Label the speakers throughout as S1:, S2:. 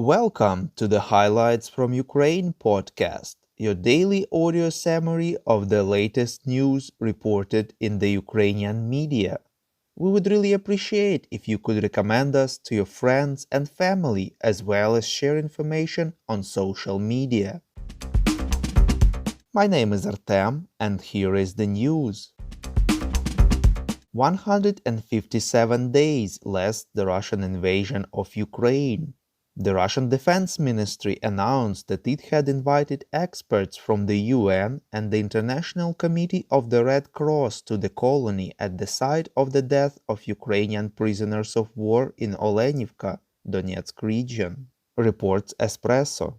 S1: Welcome to the Highlights from Ukraine podcast, your daily audio summary of the latest news reported in the Ukrainian media. We would really appreciate if you could recommend us to your friends and family as well as share information on social media. My name is Artem, and here is the news. 157 days left the Russian invasion of Ukraine. The Russian Defense Ministry announced that it had invited experts from the UN and the International Committee of the Red Cross to the colony at the site of the death of Ukrainian prisoners of war in Olenivka, Donetsk region, reports Espresso.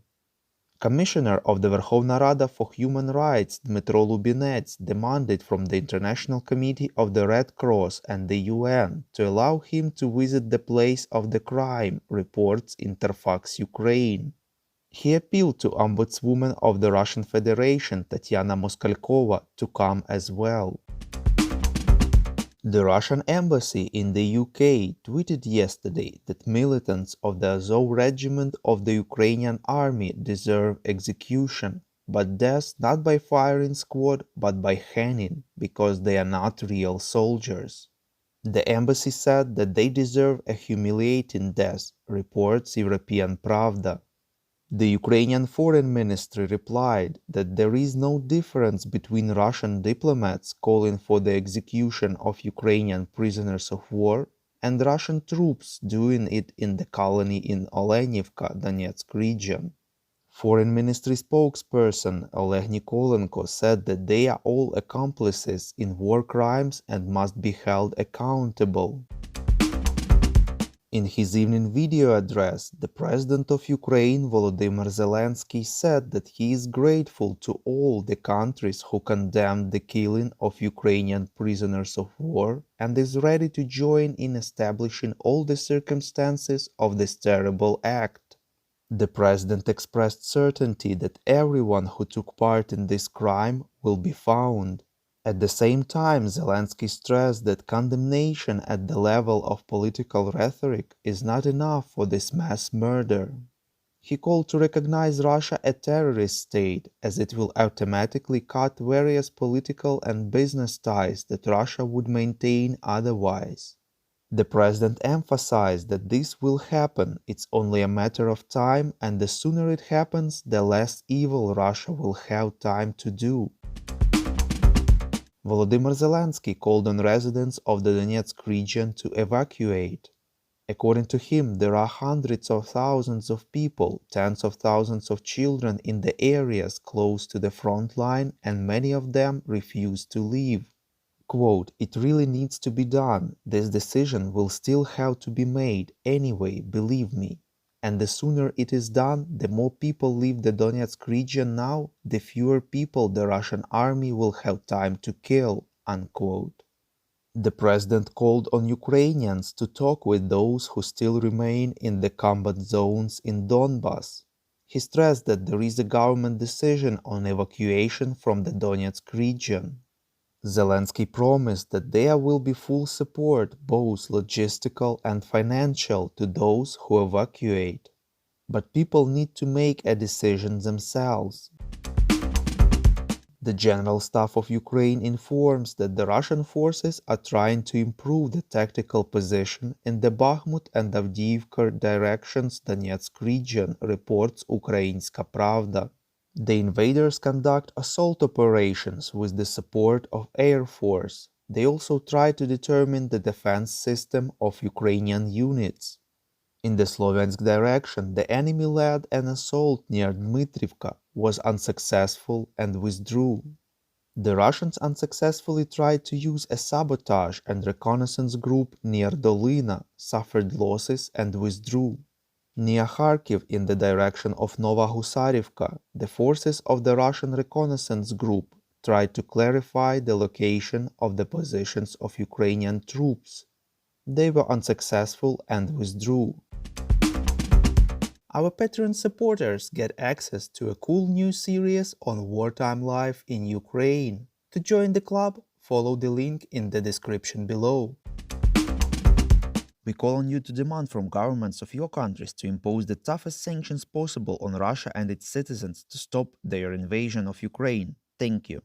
S1: Commissioner of the Verkhovna Rada for Human Rights Dmytro Lubinets demanded from the International Committee of the Red Cross and the UN to allow him to visit the place of the crime, reports Interfax Ukraine. He appealed to Ombudswoman of the Russian Federation Tatyana Moskalkova to come as well. The Russian embassy in the UK tweeted yesterday that militants of the Azov regiment of the Ukrainian army deserve execution, but death not by firing squad but by hanging, because they are not real soldiers. The embassy said that they deserve a humiliating death, reports European Pravda. The Ukrainian Foreign Ministry replied that there is no difference between Russian diplomats calling for the execution of Ukrainian prisoners of war and Russian troops doing it in the colony in Olenivka, Donetsk region. Foreign Ministry spokesperson Oleg Nikolenko said that they are all accomplices in war crimes and must be held accountable. In his evening video address, the President of Ukraine, Volodymyr Zelensky, said that he is grateful to all the countries who condemned the killing of Ukrainian prisoners of war and is ready to join in establishing all the circumstances of this terrible act. The President expressed certainty that everyone who took part in this crime will be found. At the same time, Zelensky stressed that condemnation at the level of political rhetoric is not enough for this mass murder. He called to recognize Russia a terrorist state, as it will automatically cut various political and business ties that Russia would maintain otherwise. The president emphasized that this will happen, it's only a matter of time, and the sooner it happens, the less evil Russia will have time to do. Volodymyr Zelensky called on residents of the Donetsk region to evacuate. According to him, there are hundreds of thousands of people, tens of thousands of children in the areas close to the front line, and many of them refuse to leave. Quote, "It really needs to be done. This decision will still have to be made anyway, believe me. And the sooner it is done, the more people leave the Donetsk region now, the fewer people the Russian army will have time to kill." Unquote. The president called on Ukrainians to talk with those who still remain in the combat zones in Donbas. He stressed that there is a government decision on evacuation from the Donetsk region. Zelensky promised that there will be full support, both logistical and financial, to those who evacuate. But people need to make a decision themselves. The General Staff of Ukraine informs that the Russian forces are trying to improve the tactical position in the Bakhmut and Avdiivka directions Donetsk region, reports Ukrainska Pravda. The invaders conduct assault operations with the support of Air Force. They also try to determine the defense system of Ukrainian units. In the Sloviansk direction, the enemy led an assault near Dmitrivka, was unsuccessful, and withdrew. The Russians unsuccessfully tried to use a sabotage and reconnaissance group near Dolina, suffered losses, and withdrew. Near Kharkiv, in the direction of Nova Husarivka, the forces of the Russian reconnaissance group tried to clarify the location of the positions of Ukrainian troops. They were unsuccessful and withdrew. Our Patreon supporters get access to a cool new series on wartime life in Ukraine. To join the club, follow the link in the description below. We call on you to demand from governments of your countries to impose the toughest sanctions possible on Russia and its citizens to stop their invasion of Ukraine. Thank you.